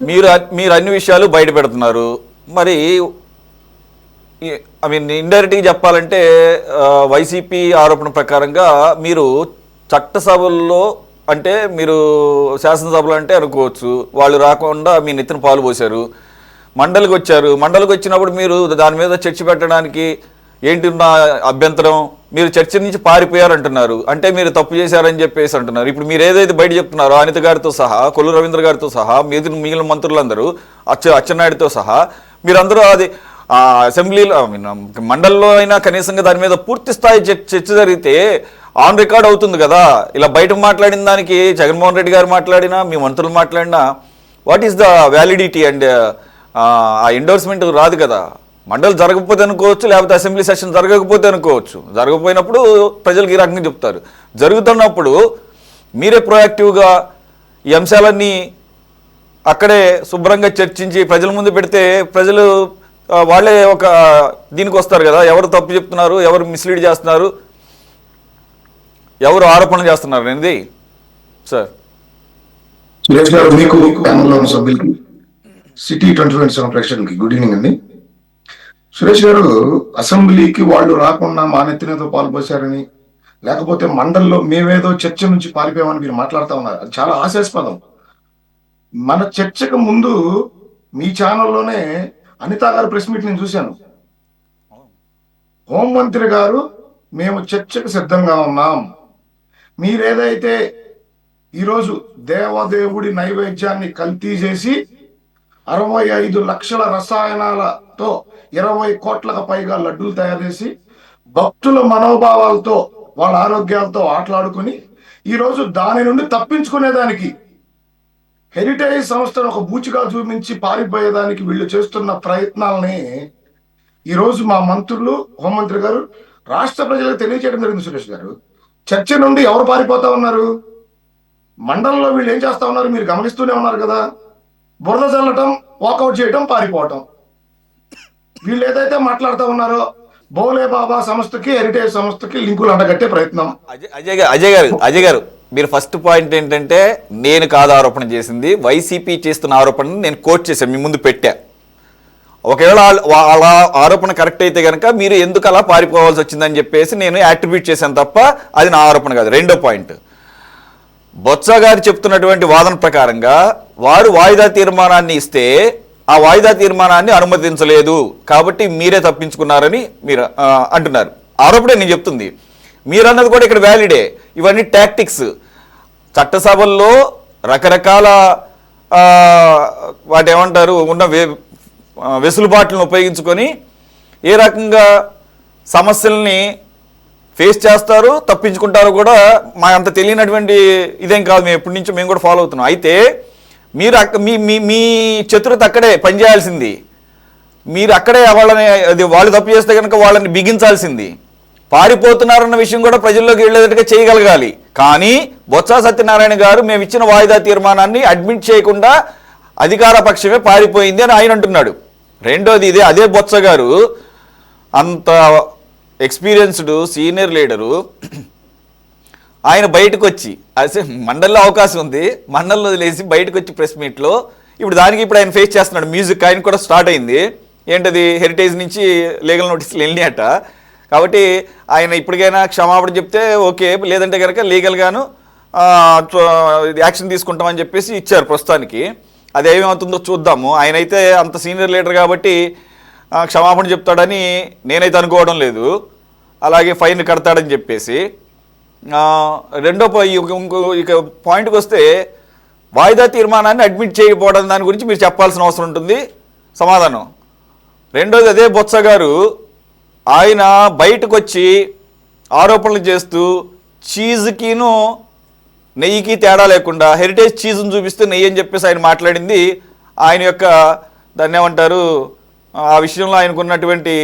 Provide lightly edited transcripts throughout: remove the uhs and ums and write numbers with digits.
మీరు మీరు అన్ని విషయాలు బయట పెడుతున్నారు. మరి ఐ మీన్ ఇండైరెక్ట్గా చెప్పాలంటే వైసీపీ ఆరోపణ ప్రకారంగా మీరు చట్టసభల్లో అంటే మీరు శాసనసభలు అంటే అనుకోవచ్చు, వాళ్ళు రాకుండా మీ నెత్తిన పాలు పోశారు. మండలికి వచ్చారు, మండలికి వచ్చినప్పుడు మీరు దాని మీద చర్చ పెట్టడానికి ఏంటి నా అభ్యంతరం? మీరు చర్చ నుంచి పారిపోయారు అంటున్నారు, అంటే మీరు తప్పు చేశారని చెప్పేసి అంటున్నారు. ఇప్పుడు మీరు ఏదైతే బయట చెప్తున్నారో అనిత గారితో సహా, కొల్లు రవీంద్ర గారితో సహా, మిగిలిన మంత్రులందరూ, అచ్చెన్నాయుడితో సహా మీరందరూ అది అసెంబ్లీలో మండలిలో అయినా కనీసంగా దాని మీద పూర్తి స్థాయి చర్చ జరిగితే ఆన్ రికార్డ్ అవుతుంది కదా. ఇలా బయట మాట్లాడిన దానికి జగన్మోహన్ రెడ్డి గారు మాట్లాడినా, మీ మంత్రులు మాట్లాడినా what is the validity and ఆ ఎండోర్స్మెంట్ రాదు కదా. మండలి జరగకపోతే అనుకోవచ్చు, లేకపోతే అసెంబ్లీ సెషన్ జరగకపోతే అనుకోవచ్చు. జరగకపోయినప్పుడు ప్రజలకు ఈ రకంగా చెప్తారు. జరుగుతున్నప్పుడు మీరే ప్రొయాక్టివ్గా ఈ అంశాలన్నీ అక్కడే శుభ్రంగా చర్చించి ప్రజల ముందు పెడితే ప్రజలు వాళ్ళే ఒక దీనికి వస్తారు కదా, ఎవరు తప్పు చెప్తున్నారు, ఎవరు మిస్లీడ్ చేస్తున్నారు, ఎవరు ఆరోపణలు చేస్తున్నారు అనేది. సార్ సురేష్ గారు, మీకు ప్యానెల్లోని సభ్యులకి, సిటీ 24/7 ప్రేక్షకులకి గుడ్ ఈవినింగ్ అండి. సురేష్ గారు, అసెంబ్లీకి వాళ్ళు రాకుండా మా నెత్తినేదో పాల్పోసారని, లేకపోతే మండల్లో మేమేదో చర్చ నుంచి పారిపోయామని మీరు మాట్లాడుతూ ఉన్నారు. అది చాలా హాస్యాస్పదం. మన చర్చకు ముందు మీ ఛానల్లోనే అనితా గారు ప్రెస్ మీట్ నేను చూశాను. హోంమంత్రి గారు మేము చర్చకు సిద్ధంగా ఉన్నాం, మీరేదైతే ఈరోజు దేవదేవుడి నైవేద్యాన్ని కల్తీ చేసి 65 లక్షల రసాయనాలతో 20 కోట్లకు పైగా లడ్డూలు తయారు చేసి భక్తుల మనోభావాలతో వాళ్ళ ఆరోగ్యాలతో ఆటలాడుకుని ఈరోజు దాని నుండి తప్పించుకునేదానికి హెరిటేజ్ సంస్థను ఒక బూచిగా చూపించి పారిపోయేదానికి వీళ్ళు చేస్తున్న ప్రయత్నాలని ఈరోజు మా మంత్రులు, హోంమంత్రి గారు రాష్ట్ర ప్రజలకు తెలియజేయడం జరిగింది. సురేష్ గారు, చర్చ నుండి ఎవరు పారిపోతా ఉన్నారు? మండలంలో వీళ్ళు ఏం చేస్తా ఉన్నారు మీరు గమనిస్తూనే ఉన్నారు కదా. బురద చల్లటం, వాకౌట్ చేయటం, పారిపోవటం. వీళ్ళు ఏదైతే మాట్లాడుతూ ఉన్నారో బోలే బాబా సంస్థకి, హెరిటేజ్ సంస్థకి లింకులు అంటగట్టే ప్రయత్నం. అజయ్ గారు మీరు ఫస్ట్ పాయింట్ ఏంటంటే, నేను కాదు ఆరోపణ చేసింది, వైసీపీ చేస్తున్న ఆరోపణను నేను కోట్ చేశాను, మీ ముందు పెట్టా. ఒకవేళ వాళ్ళ ఆరోపణ కరెక్ట్ అయితే కనుక మీరు ఎందుకు అలా పారిపోవాల్సి వచ్చిందని చెప్పేసి నేను యాట్రిబ్యూట్ చేశాను తప్ప అది నా ఆరోపణ కాదు. రెండో పాయింట్, బొత్స గారు చెప్తున్నటువంటి వాదన ప్రకారంగా వారు వాయిదా తీర్మానాన్ని ఇస్తే ఆ వాయిదా తీర్మానాన్ని అనుమతించలేదు కాబట్టి మీరే తప్పించుకున్నారని మీరు అంటున్నారు. ఆరోపణ నేను చెప్తుంది, మీరు అన్నది కూడా ఇక్కడ వ్యాలిడే. ఇవన్నీ టాక్టిక్స్. చట్టసభల్లో రకరకాల వాటి ఏమంటారు ఉన్న వెసులుబాట్లను ఉపయోగించుకొని ఏ రకంగా సమస్యల్ని ఫేస్ చేస్తారు, తప్పించుకుంటారు కూడా మా అంత తెలియనటువంటి ఇదేం కాదు. మేము ఎప్పటి నుంచో మేము కూడా ఫాలో అవుతున్నాం. అయితే మీరు మీ చతురత అక్కడే పనిచేయాల్సింది. మీరు అక్కడే వాళ్ళని అది వాళ్ళు తప్పు చేస్తే కనుక వాళ్ళని బిగించాల్సింది. పారిపోతున్నారన్న విషయం కూడా ప్రజల్లోకి వెళ్ళేటట్టుగా చేయగలగాలి. కానీ బొత్స సత్యనారాయణ గారు మేము ఇచ్చిన వాయిదా తీర్మానాన్ని అడ్మిట్ చేయకుండా అధికార పక్షమే పారిపోయింది అని ఆయన అంటున్నాడు. రెండోది అదే బొత్స గారు అంత ఎక్స్పీరియన్స్డ్ సీనియర్ లీడరు, ఆయన బయటకు వచ్చి అసే మండలిలో అవకాశం ఉంది, మండలిలో వదిలేసి బయటకు వచ్చి ప్రెస్ మీట్లో ఇప్పుడు ఆయన ఫేస్ చేస్తున్నాడు. మ్యూజిక్ ఆయన కూడా స్టార్ట్ అయింది. ఏంటది, హెరిటేజ్ నుంచి లీగల్ నోటీసులు వెళ్ళినాయట. కాబట్టి ఆయన ఇప్పటికైనా క్షమాపణ చెప్తే ఓకే, లేదంటే కనుక లీగల్గాను యాక్షన్ తీసుకుంటామని చెప్పేసి ఇచ్చారు ప్రస్తుతానికి. అది ఏమవుతుందో చూద్దాము. ఆయన అయితే అంత సీనియర్ లీడర్ కాబట్టి క్షమాపణ చెప్తాడని నేనైతే అనుకోవడం లేదు. అలాగే ఫైన్ కడతాడని చెప్పేసి. రెండో ఇక పాయింట్కి వస్తే, వాయిదా తీర్మానాన్ని అడ్మిట్ చేయకపోవడం దాని గురించి మీరు చెప్పాల్సిన అవసరం ఉంటుంది సమాధానం. రెండోది అదే బొత్స గారు ఆయన బయటకు వచ్చి ఆరోపణలు చేస్తూ చీజ్కిను నెయ్యికి తేడా లేకుండా హెరిటేజ్ చీజ్ను చూపిస్తే నెయ్యి అని చెప్పేసి ఆయన మాట్లాడింది. ఆయన యొక్క దాన్ని ఏమంటారు, ఆ విషయంలో ఆయనకున్నటువంటి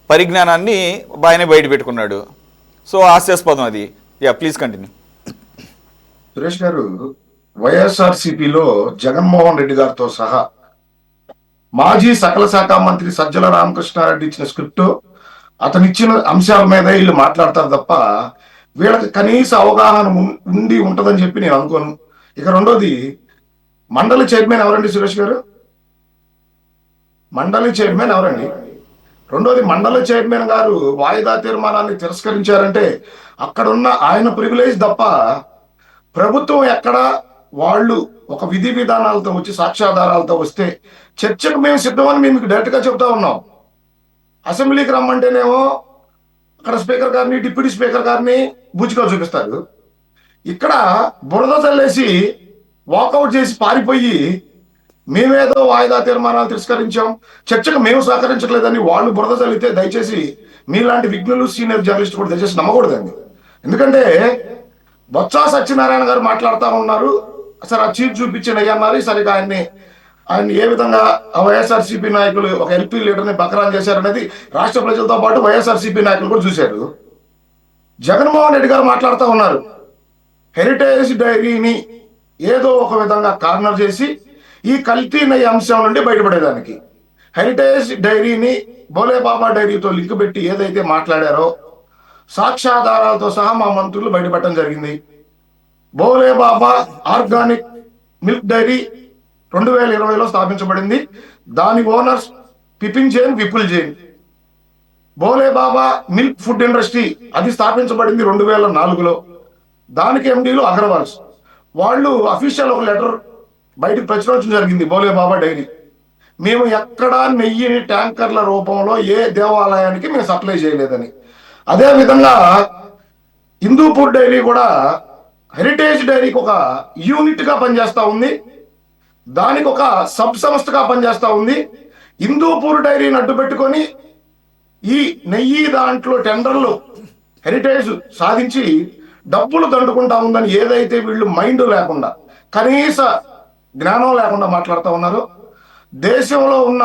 పరిజ్ఞానాన్ని ఆయనే బయట పెట్టుకున్నాడు. సో హాస్యాస్పదం అది. Please continue. సురేష్ గారు, వైఎస్ఆర్సీపీలో జగన్మోహన్ రెడ్డి గారితో సహా మాజీ సకల శాఖ మంత్రి సజ్జల రామకృష్ణారెడ్డి ఇచ్చిన స్క్రిప్ట్, అతను ఇచ్చిన అంశాల మీద వీళ్ళు మాట్లాడతారు తప్ప వీళ్ళకి కనీస అవగాహన ఉండి ఉంటుందని చెప్పి నేను అనుకోను. ఇక రెండోది, మండలి చైర్మన్ ఎవరండి సురేష్ గారు? మండలి చైర్మన్ ఎవరండి? రెండోది, మండలి చైర్మన్ గారు వాయిదా తీర్మానాన్ని తిరస్కరించారంటే అక్కడున్న ఆయన ప్రివిలేజ్ తప్ప ప్రభుత్వం ఎక్కడ వాళ్ళు ఒక విధి విధానాలతో వచ్చి సాక్ష్యాధారాలతో వస్తే చర్చకు మేము సిద్ధమని మేము మీకు డైరెక్ట్గా చెప్తా ఉన్నాం. అసెంబ్లీకి రమ్మంటేనేమో అక్కడ స్పీకర్ గారిని, డిప్యూటీ స్పీకర్ గారిని బూచిగా చూపిస్తారు. ఇక్కడ బురద చల్లేసి వాకౌట్ చేసి పారిపోయి మేమేదో వాయిదా తీర్మానాలు తిరస్కరించాం, చర్చకు మేము సహకరించట్లేదని వాళ్ళు బురద చల్లితే దయచేసి మీలాంటి విఘ్నులు సీనియర్ జర్నలిస్ట్ కూడా దయచేసి నమ్మకూడదండి. ఎందుకంటే బొత్స సత్యనారాయణ గారు మాట్లాడుతూ ఉన్నారు, సరే ఆ చీఫ్ చూపించిన అన్నారు, సరిగా ఆయన ఏ విధంగా వైఎస్ఆర్సీపీ నాయకులు ఒక ఎల్పీ లీడర్ని బకరాన్ చేశారనేది రాష్ట్ర ప్రజలతో పాటు వైఎస్ఆర్సీపీ నాయకులు కూడా చూశారు. జగన్మోహన్ రెడ్డి గారు మాట్లాడుతూ ఉన్నారు, హెరిటేజ్ డైరీని ఏదో ఒక విధంగా కార్నర్ చేసి ఈ కల్తీ నెయ్యి అంశం నుండి బయటపడేదానికి హెరిటేజ్ డైరీని బోలే బాబా డైరీతో లింక్ పెట్టి ఏదైతే మాట్లాడారో సాక్ష్యాధారాలతో సహా మా మంత్రులు బయటపెట్టడం జరిగింది. బోలే బాబా ఆర్గానిక్ మిల్క్ డైరీ 2020లో స్థాపించబడింది. దాని ఓనర్స్ పిపిన్ జైన్, విపుల్ జైన్. బోలే బాబా మిల్క్ ఫుడ్ ఇండస్ట్రీ అది స్థాపించబడింది 2004లో. దానికి ఎండీలు అగర్వాల్స్. వాళ్ళు అఫీషియల్ ఒక లెటర్ బయటకు ప్రచురించడం జరిగింది, బోలే బాబా డైరీ మేము ఎక్కడా నెయ్యిని ట్యాంకర్ల రూపంలో ఏ దేవాలయానికి మేము సప్లై చేయలేదని. అదేవిధంగా హిందూపూర్ డైరీ కూడా హెరిటేజ్ డైరీకి ఒక యూనిట్ గా పనిచేస్తా ఉంది, దానికి ఒక సబ్ సంస్థగా పనిచేస్తా ఉంది. హిందూపూర్ డైరీని అడ్డు పెట్టుకొని ఈ నెయ్యి దాంట్లో టెండర్లు హెరిటేజ్ సాధించి డబ్బులు దండుకుంటా ఉందని ఏదైతే వీళ్ళు మైండ్ లేకుండా, కనీస జ్ఞానం లేకుండా మాట్లాడుతూ ఉన్నారో, దేశంలో ఉన్న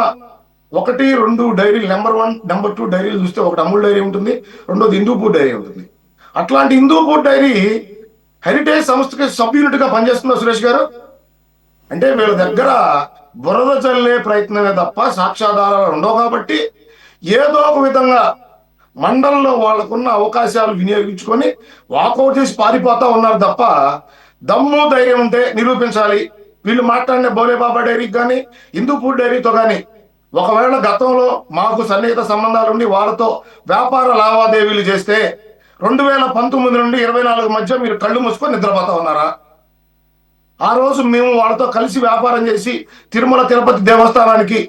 1, 2 డైరీలు, నెంబర్ 1, నెంబర్ 2 డైరీలు చూస్తే ఒకటి అమూల్ డైరీ ఉంటుంది, రెండోది హిందూపూర్ డైరీ ఉంటుంది. అట్లాంటి హిందూపూర్ డైరీ హెరిటేజ్ సంస్థకి సబ్ యూనిట్ గా పనిచేస్తుందా సురేష్ గారు? అంటే వీళ్ళ దగ్గర బురద చల్లే ప్రయత్నమే తప్ప సాక్ష్యాధారాలు ఉండవు. కాబట్టి ఏదో ఒక విధంగా మండలంలో వాళ్ళకున్న అవకాశాలు వినియోగించుకొని వాకౌట్ చేసి పారిపోతా ఉన్నారు తప్ప దమ్ము ధైర్యం ఉంటే నిరూపించాలి. వీళ్ళు మాట్లాడిన బోలే బాబా డైరీకి కానీ హిందూపూర్ డైరీతో కానీ ఒకవేళ గతంలో మాకు సన్నిహిత సంబంధాలు ఉండి వాళ్ళతో వ్యాపార లావాదేవీలు చేస్తే 2019 నుండి 24 మధ్య మీరు కళ్ళు మూసుకొని నిద్రపోతా ఉన్నారా? ఆ రోజు మేము వాళ్ళతో కలిసి వ్యాపారం చేసి తిరుమల తిరుపతి దేవస్థానానికి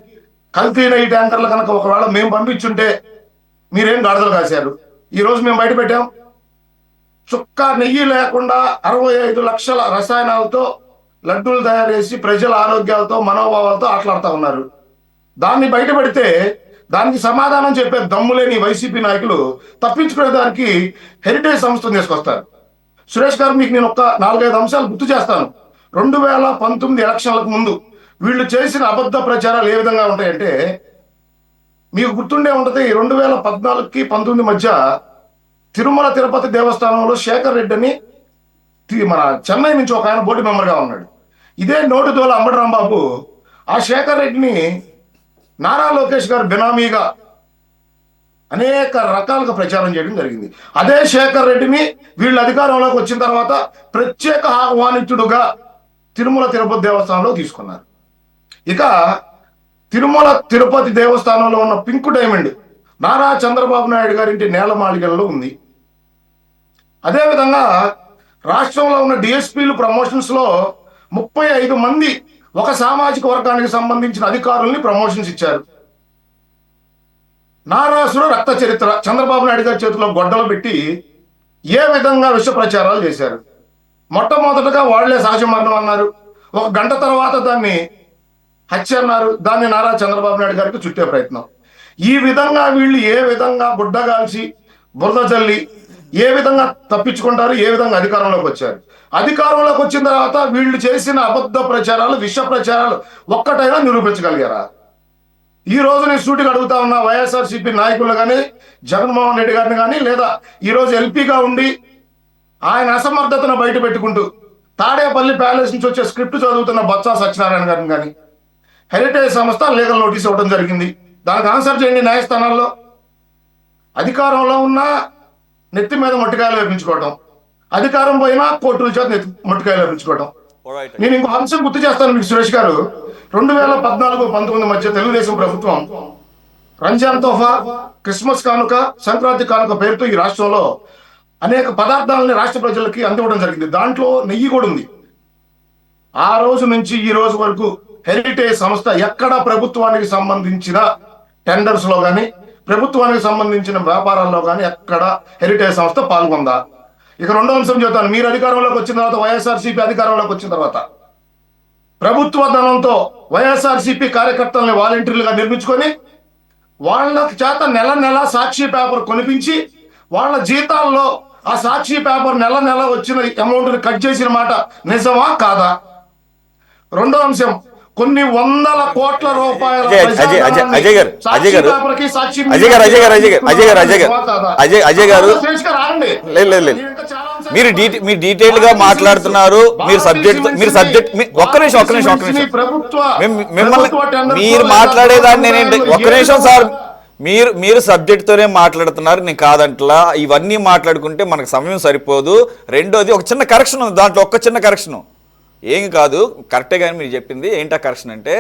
కల్తీ నెయ్యి ట్యాంకర్లు కనుక ఒకవేళ మేము పంపించుంటే మీరేం గాడిదలు కాశారు? ఈ రోజు మేము బయట పెట్టాం, చుక్క నెయ్యి లేకుండా 65 లక్షల రసాయనాలతో లడ్డూలు తయారు చేసి ప్రజల ఆరోగ్యాలతో మనోభావాలతో ఆటలాడుతూ ఉన్నారు. దాన్ని బయటపెడితే దానికి సమాధానం చెప్పే దమ్ములేని వైసీపీ నాయకులు తప్పించుకునే దానికి హెరిటేజ్ సంస్థను తీసుకొస్తారు. సురేష్ గారు, మీకు నేను ఒక 4-5 అంశాలు గుర్తు చేస్తాను. 2019 ఎలక్షన్లకు ముందు వీళ్ళు చేసిన అబద్ధ ప్రచారాలు ఏ విధంగా ఉంటాయంటే మీకు గుర్తుండే ఉంటుంది. 2014కి 19 మధ్య తిరుమల తిరుపతి దేవస్థానంలో శేఖర్ రెడ్డి అని మన చెన్నై నుంచి ఒక ఆయన బోర్డు మెంబర్గా ఉన్నాడు. ఇదే నోటిదోల అంబటి రాంబాబు ఆ శేఖర్ రెడ్డిని నారా లోకేష్ గారు బినామీగా అనేక రకాలుగా ప్రచారం చేయడం జరిగింది. అదే శేఖర్ రెడ్డిని వీళ్ళు అధికారంలోకి వచ్చిన తర్వాత ప్రత్యేక ఆహ్వానితుడుగా తిరుమల తిరుపతి దేవస్థానంలో తీసుకున్నారు. ఇక తిరుమల తిరుపతి దేవస్థానంలో ఉన్న పింక్ డైమండ్ నారా చంద్రబాబు నాయుడు గారింటి నేలమాళిగల్లో ఉంది. అదేవిధంగా రాష్ట్రంలో ఉన్న డిఎస్పీలు ప్రమోషన్స్ లో 35 మంది ఒక సామాజిక వర్గానికి సంబంధించిన అధికారుల్ని ప్రమోషన్స్ ఇచ్చారు. నారాసుర రక్త చరిత్ర చంద్రబాబు నాయుడు గారి చేతిలో గొడ్డలు పెట్టి ఏ విధంగా విష ప్రచారాలు చేశారు. మొట్టమొదటగా వాళ్లే సహజ మరణం అన్నారు, 1 గంట తర్వాత దాన్ని హత్య అన్నారు, దాన్ని నారా చంద్రబాబు నాయుడు గారికి చుట్టే ప్రయత్నం. ఈ విధంగా వీళ్ళు ఏ విధంగా గుడ్డగాల్చి బురద చల్లి ఏ విధంగా తప్పించుకుంటారు, ఏ విధంగా అధికారంలోకి వచ్చారు. అధికారంలోకి వచ్చిన తర్వాత వీళ్ళు చేసిన అబద్ధ ప్రచారాలు, విష ప్రచారాలు ఒక్కటైనా నిరూపించగలిగారా? ఈ రోజు నేను సూటిగా అడుగుతా ఉన్న వైఎస్ఆర్సీపీ నాయకులు కానీ జగన్మోహన్ రెడ్డి గారిని కానీ, లేదా ఈరోజు ఎల్పీగా ఉండి ఆయన అసమర్థతను బయట పెట్టుకుంటూ తాడేపల్లి ప్యాలెస్ నుంచి వచ్చే స్క్రిప్ట్ చదువుతున్న బొత్స సత్యనారాయణ గారిని కానీ హెరిటేజ్ సంస్థ లీగల్ నోటీస్ ఇవ్వడం జరిగింది. దానికి ఆన్సర్ చేయండి న్యాయస్థానాల్లో. అధికారంలో ఉన్న నెత్తి మీద మొట్టికాయలు వేపించుకోవటం, అధికారం పోయినా కోర్టుల చేత మొట్టికాయలు వేపించుకోవటం. Alright. నేను ఇంకో అంశం గుర్తు చేస్తాను మీకు సురేష్ గారు. 2014-19 మధ్య తెలుగుదేశం ప్రభుత్వం రంజాన్ తోఫా, క్రిస్మస్ కానుక, సంక్రాంతి కానుక పేరుతో ఈ రాష్ట్రంలో అనేక పదార్థాలని రాష్ట్ర ప్రజలకి అందివ్వడం జరిగింది. దాంట్లో నెయ్యి కూడా ఉంది. ఆ రోజు నుంచి ఈ రోజు వరకు హెరిటేజ్ సంస్థ ఎక్కడ ప్రభుత్వానికి సంబంధించిన టెండర్స్ లో కానీ, ప్రభుత్వానికి సంబంధించిన వ్యాపారాల్లో కానీ ఎక్కడ హెరిటేజ్ సంస్థ పాల్గొందా? ఇక రెండో అంశం చెప్తాను. మీరు అధికారంలోకి వచ్చిన తర్వాత, వైఎస్ఆర్సీపీ అధికారంలోకి వచ్చిన తర్వాత ప్రభుత్వ ధనంతో వైఎస్ఆర్సీపీ కార్యకర్తల్ని వాలంటీర్లుగా నిర్మించుకొని వాళ్ళ చేత నెల నెల సాక్షి పేపర్ కొనిపించి వాళ్ళ జీతాల్లో ఆ సాక్షి పేపర్ నెల నెల వచ్చిన అమౌంట్ ని కట్ చేసిన మాట నిజమా కాదా? రెండో అంశం, కొన్ని వందల కోట్ల రూపాయల మీరు డీటెయిల్ గా మాట్లాడుతున్నారు. ఒక్క నిమిషం మిమ్మల్ని మీరు మాట్లాడేదాన్ని నేను ఒక్క నిమిషం సార్, మీరు సబ్జెక్ట్ తోనే మాట్లాడుతున్నారు, నేను కాదంట్లా. ఇవన్నీ మాట్లాడుకుంటే మనకు సమయం సరిపోదు. రెండోది ఒక చిన్న కరెక్షన్ ఉంది దాంట్లో, ఒక్క చిన్న కరెక్షన్ ఏం కాదు, కరెక్టే. కానీ మీరు చెప్పింది ఏంటా కరెక్షన్ అంటే,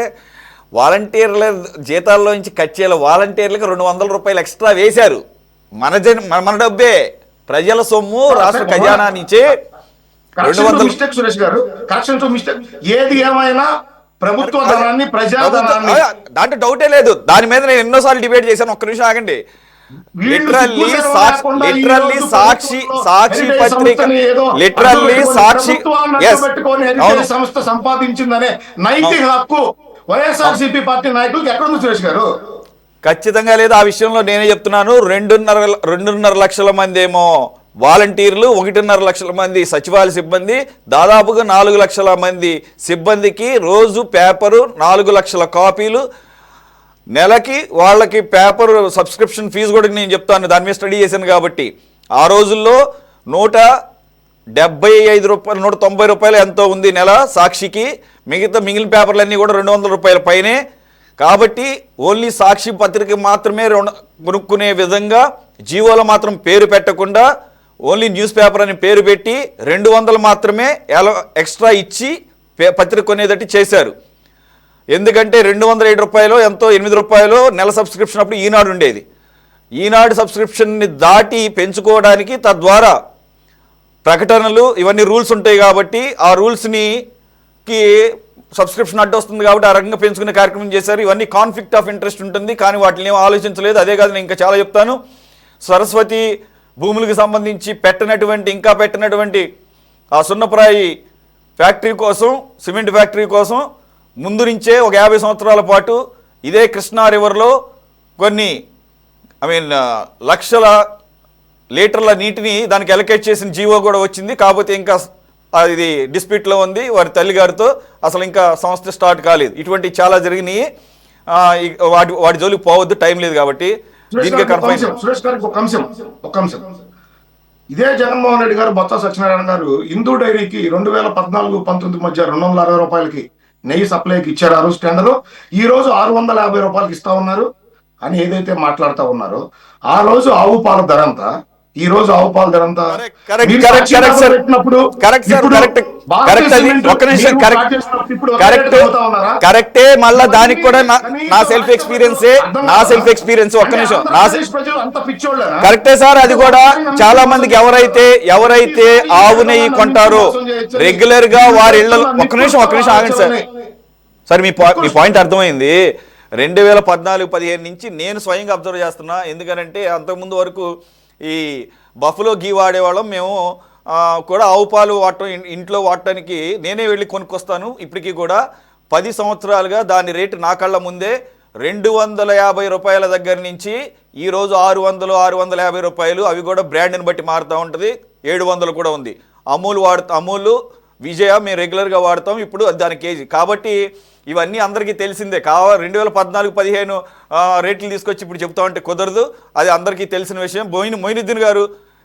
వాలంటీర్ల జీతాల్లో నుంచి కట్ చేయాలి, వాలంటీర్లకు 200 రూపాయలు ఎక్స్ట్రా వేశారు. మన డబ్బే, ప్రజల సొమ్ము, రాష్ట్ర ఖజానా నుంచి 200. మిస్టేక్ సురేష్ గారు, కరెక్షన్ టు మిస్టేక్. ఏది ఏమైనా ప్రభుత్వ ధనాన్ని, ప్రజాధనాన్ని, దాంట్లో డౌటే లేదు. దాని మీద నేను ఎన్నోసార్లు డిబేట్ చేశాను. ఒక్క నిమిషం ఆగండి. లిటరల్లీ సాక్షి పత్రిక, లిటరల్లీ సాక్షి సంస్థ సంపాదించిందనే నైతిక హక్కు వైఎస్ఆర్సీపీ పార్టీ నాయకులకు ఎక్కడుంది సురేష్ గారు? ఖచ్చితంగా లేదు. ఆ విషయంలో నేనే చెప్తున్నాను. 2.5 లక్షల మంది ఏమో వాలంటీర్లు, 1.5 లక్షల మంది సచివాలయ సిబ్బంది, దాదాపుగా 4 లక్షల మంది సిబ్బందికి రోజు పేపరు 4 లక్షల కాపీలు, నెలకి వాళ్ళకి పేపర్ సబ్స్క్రిప్షన్ ఫీజు కూడా నేను చెప్తాను, దాని మీద స్టడీ చేశాను కాబట్టి. ఆ రోజుల్లో 175 రూపాయలు, 190 రూపాయలు ఎంతో ఉంది నెల సాక్షికి. మిగిలిన పేపర్లన్నీ కూడా 200 రూపాయల పైనే. కాబట్టి ఓన్లీ సాక్షి పత్రిక మాత్రమే కొనుక్కునే విధంగా జీవోలో మాత్రం పేరు పెట్టకుండా ఓన్లీ న్యూస్ పేపర్ అని పేరు పెట్టి 200 మాత్రమే ఎక్స్ట్రా ఇచ్చి పత్రిక కొనేదట్టి చేశారు. ఎందుకంటే 207 రూపాయలు ఎంతో, 8 రూపాయలు నెల సబ్స్క్రిప్షన్ అప్పుడు ఈనాడు ఉండేది. ఈనాడు సబ్స్క్రిప్షన్ని దాటి పెంచుకోవడానికి, తద్వారా ప్రకటనలు ఇవన్నీ రూల్స్ ఉంటాయి కాబట్టి ఆ రూల్స్కి సబ్స్క్రిప్షన్ అడ్డు వస్తుంది కాబట్టి ఆ రకంగా పెంచుకునే కార్యక్రమం చేశారు. ఇవన్నీ కాన్ఫ్లిక్ట్ ఆఫ్ ఇంట్రెస్ట్ ఉంటుంది, కానీ వాటిని ఏమో ఆలోచించలేదు. అదే కాదు, నేను ఇంకా చాలా చెప్తాను. సరస్వతి భూములకు సంబంధించి ఇంకా పెట్టినటువంటి ఆ సున్నప్రాయి ఫ్యాక్టరీ కోసం, సిమెంట్ ఫ్యాక్టరీ కోసం ముందు నుంచే ఒక 50 సంవత్సరాల పాటు ఇదే కృష్ణా రివర్లో కొన్ని లక్షల లీటర్ల నీటిని దానికి అలొకేట్ చేసిన జీవో కూడా వచ్చింది. కాకపోతే ఇంకా ఇది డిస్ప్యూట్లో ఉంది వారి తల్లిగారితో, అసలు ఇంకా సంస్థ స్టార్ట్ కాలేదు. ఇటువంటి చాలా జరిగినాయి. వాటి జోలికి పోవద్దు, టైం లేదు కాబట్టి దీనికి కన్ఫైన్. సురేష్ గారికి ఒక అంశం. ఇదే జగన్మోహన్ రెడ్డి గారు, బొత్స సత్యనారాయణ గారు హిందూ డైరీకి 2014-19 మధ్య 260 రూపాయలకి నెయ్యి సప్లైకి ఇచ్చారు. ఆ రోజు టెండర్. ఈ రోజు 650 రూపాయలకి ఇస్తా ఉన్నారు అని ఏదైతే మాట్లాడుతూ ఉన్నారో, ఆ రోజు ఆవు పాల ధర అంతా, ఈ రోజు ఆవు పాల ధర అంతా కరెక్టే. మళ్ళా దానికి కూడా నా సెల్ఫ్ ఎక్స్పీరియన్స్ ఒక్క నిమిషం కరెక్టే సార్. అది కూడా చాలా మందికి ఎవరైతే ఆవు నెయ్యి కొంటారో రెగ్యులర్ గా వారి ఇళ్లలో, ఒక్క నిమిషం ఆగండి సార్. మీ పాయింట్ అర్థమైంది. 2014-15 నుంచి నేను స్వయంగా అబ్జర్వ్ చేస్తున్నా. ఎందుకనంటే అంతకుముందు వరకు ఈ బఫలో గీ వాడేవాళ్ళం మేము కూడా. ఆవు పాలు ఇంట్లో వాడటానికి నేనే వెళ్ళి కొనుక్కొస్తాను. ఇప్పటికీ కూడా 10 సంవత్సరాలుగా దాని రేటు నా కళ్ళ ముందే 250 రూపాయల దగ్గర నుంచి ఈరోజు 600-650 రూపాయలు. అవి కూడా బ్రాండ్ని బట్టి మారుతూ ఉంటుంది. 700 కూడా ఉంది. అమూల్ విజయ మేము రెగ్యులర్గా వాడతాం. ఇప్పుడు దాని కేజీ. కాబట్టి ఇవన్నీ అందరికీ తెలిసిందే. 2014-15 రేట్లు తీసుకొచ్చి ఇప్పుడు చెప్తా ఉంటే కుదరదు. అది అందరికీ తెలిసిన విషయం. మొయినుద్దీన్ గారు